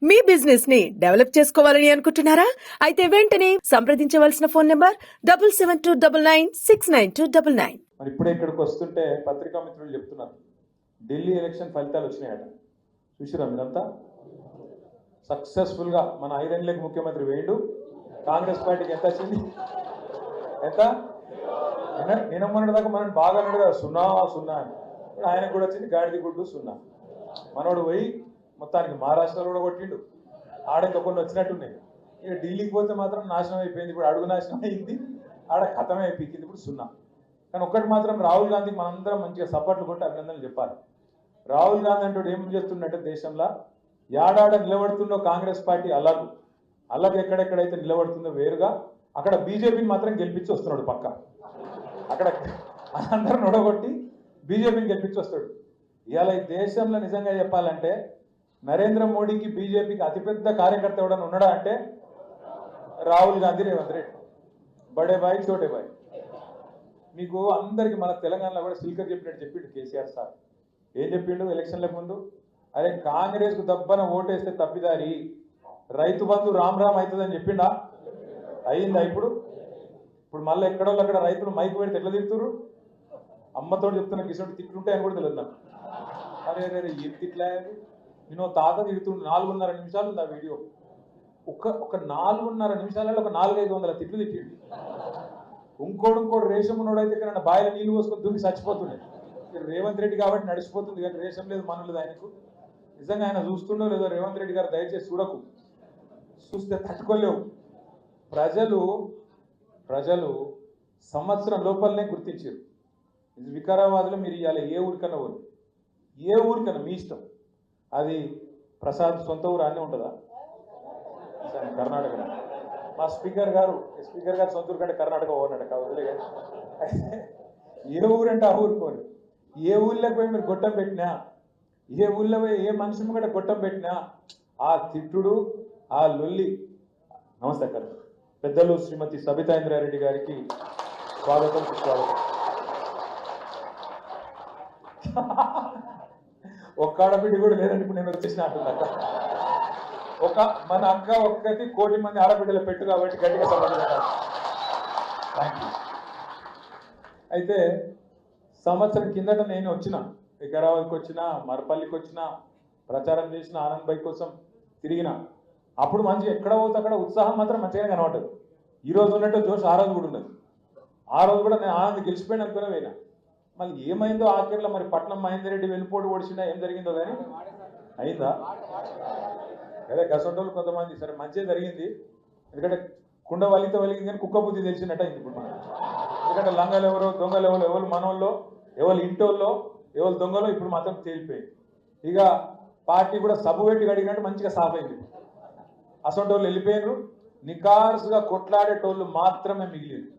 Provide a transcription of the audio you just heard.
మీ business ని develop చేసుకోవాలని అనుకుంటున్నారా? అయితే వెంటనే సంప్రదించవలసిన ఫోన్ నంబర్ 7729969299. మరి ఇప్పుడే ఇక్కడికి వస్తుంటే పత్రికా మిత్రులు చెప్తున్నారు ఢిల్లీ ఎలక్షన్ ఫలితాలు వచ్చినాయట. చూసిరా మీరంతా? సక్సెస్ఫుల్గా మన 5 ఏళ్ళకి ముఖ్యమంత్రి వేయండు. కాంగ్రెస్ పార్టీకి ఎంత వచ్చింది? ఎంత? నిన్న మొన్నటి దాకా మనం బాగా అన్నాడు కదా, 0 అని. ఆయనకు కూడా వచ్చింది గాడిది గుడ్డు 0. మనోడు పోయి మొత్తానికి మహారాష్ట్రలో కూడా కొట్టిండు. ఆడ ఇంకా కొన్ని వచ్చినట్టున్నాయి. ఇక ఢిల్లీకి పోతే మాత్రం నాశనం అయిపోయింది. ఇప్పుడు అడుగు నాశనం అయింది, ఆడ ఖతమే అయిపోయింది. ఇప్పుడు 0. కానీ ఒక్కటి మాత్రం రాహుల్ గాంధీకి మనందరం మంచిగా సపోర్ట్లు కొట్టి అభినందనలు చెప్పాలి. రాహుల్ గాంధీ అంటూ ఏం చేస్తున్నట్టే దేశంలో ఏడాడ నిలబడుతుందో కాంగ్రెస్ పార్టీ అలాగే ఎక్కడెక్కడైతే నిలబడుతుందో వేరుగా అక్కడ బీజేపీని మాత్రం గెలిపించి వస్తున్నాడు. పక్క అక్కడ అందరూ నొడగొట్టి బీజేపీని గెలిపించి వస్తాడు. ఇవాళ ఈ దేశంలో నిజంగా చెప్పాలంటే నరేంద్ర మోడీకి బీజేపీకి అతిపెద్ద కార్యకర్త ఎవడన్నా ఉన్నాడా అంటే రాహుల్ గాంధీ, రేవంత్ రెడ్డి. బడే బాయ్ చోటే బాయ్. మీకు అందరికీ మన తెలంగాణలో కూడా స్పీకర్ చెప్పినట్టు చెప్పిండు కేసీఆర్ సార్. ఏం చెప్పిండు ఎలక్షన్లకు ముందు? అరే కాంగ్రెస్కు దబ్బన ఓటేస్తే తప్పిదారి, రైతు బంధు రామ్ రామ్ అవుతుందని చెప్పిండా? అయిందా? ఇప్పుడు మళ్ళీ ఎక్కడో అక్కడ రైతులు మైకు పెడితే ఎట్లా తిరుగుతున్నారు? అమ్మతో చెప్తున్న కిషోర్ తిట్లుంటాయని కూడా తెలియదు నాకు. అరే అరే ఏం తిట్లా? నేను తాత తిడుతుండు. 4.5 నిమిషాలు ఉంది ఆ వీడియో. ఒక 4.5 నిమిషాలలో ఒక 400-500 తిట్లు తిట్టిండు. ఇంకోడు రేషం ఉన్నోడైతే ఇక్కడ బాయిల నీళ్ళు పోసుకొని దుంగి చచ్చిపోతుండే. రేవంత్ రెడ్డి కాబట్టి నడిచిపోతుంది, కానీ రేషం లేదు, మనం లేదు ఆయనకు. నిజంగా ఆయన చూస్తుండో లేదో రేవంత్ రెడ్డి గారు దయచేసి చూడకు, చూస్తే తట్టుకోలేవు. ప్రజలు సంవత్సరం లోపలనే గుర్తించారు. వికారాబాద్లో మీరు ఇవాళ ఏ ఊరికన్నా మీ ఇష్టం. అది ప్రసాద్ సొంత ఊరు అన్నీ ఉంటుందా? కర్ణాటక. మా స్పీకర్ గారు సొంత ఊరు కంటే కర్ణాటక పోన్నాడు కావద్దులే. కానీ ఏ ఊరంటే ఆ ఊరుకోని, ఏ ఊళ్ళకి పోయి మీరు గొట్టం పెట్టినా, ఏ ఊళ్ళో పోయి ఏ మనిషి కూడా గొట్టం పెట్టినా ఆ తిట్టుడు, ఆ లొల్లి. నమస్తే అక్కడ పెద్దలు శ్రీమతి సబితా ఇంద్రారెడ్డి గారికి స్వాగతం, సుస్వాగతం. ఒక్క ఆడబిడ్డ కూడా లేదండి ఇప్పుడు నేను వచ్చేసిన అంటున్నాక. మన అక్క ఒక్కటి 1 కోటి మంది ఆడబిడ్డలు పెట్టు కాబట్టి గట్టిగా సపోర్ట్. అయితే సంవత్సరం కిందట నేను వచ్చిన వికారాబాద్కి వచ్చిన, మరపల్లికి వచ్చిన, ప్రచారం చేసిన, ఆనంద్ భాయ్ కోసం తిరిగిన. అప్పుడు మంచిగా ఎక్కడ పోతే అక్కడ ఉత్సాహం మాత్రం మంచిగా కనబడ్డది. ఈరోజు ఉన్నట్టు జోష్ ఆ రోజు కూడా ఉన్నది. ఆ రోజు కూడా నేను ఆనంద్ గెలిచిపోయిన అనుకునే పోయినా. మళ్ళీ ఏమైందో ఆఖరిలో మరి పట్నం మహేందర్ రెడ్డి వెనుపోటు ఓడిచినా ఏం జరిగిందో కానీ అయిందా? అదే గసంటోళ్ళు కొంతమంది సరే మంచిగా జరిగింది. ఎందుకంటే కుండ వలిగింది కానీ కుక్క బుద్ధి తెలిసినట్టు అయింది ఇప్పుడు మనం. ఎందుకంటే లంగలు ఎవరో దొంగలు ఎవరు మనోళ్ళు, ఎవరు ఇంటోళ్ళో, ఎవరు దొంగలో ఇప్పుడు మాత్రం తేలిపోయింది. ఇక పార్టీ కూడా సబ్బు పెట్టి అడిగినట్టు మంచిగా సాఫైంది. అసంటోళ్ళు వెళ్ళిపోయినారు. నికార్సుగా కొట్లాడేటోళ్ళు మాత్రమే మిగిలింది.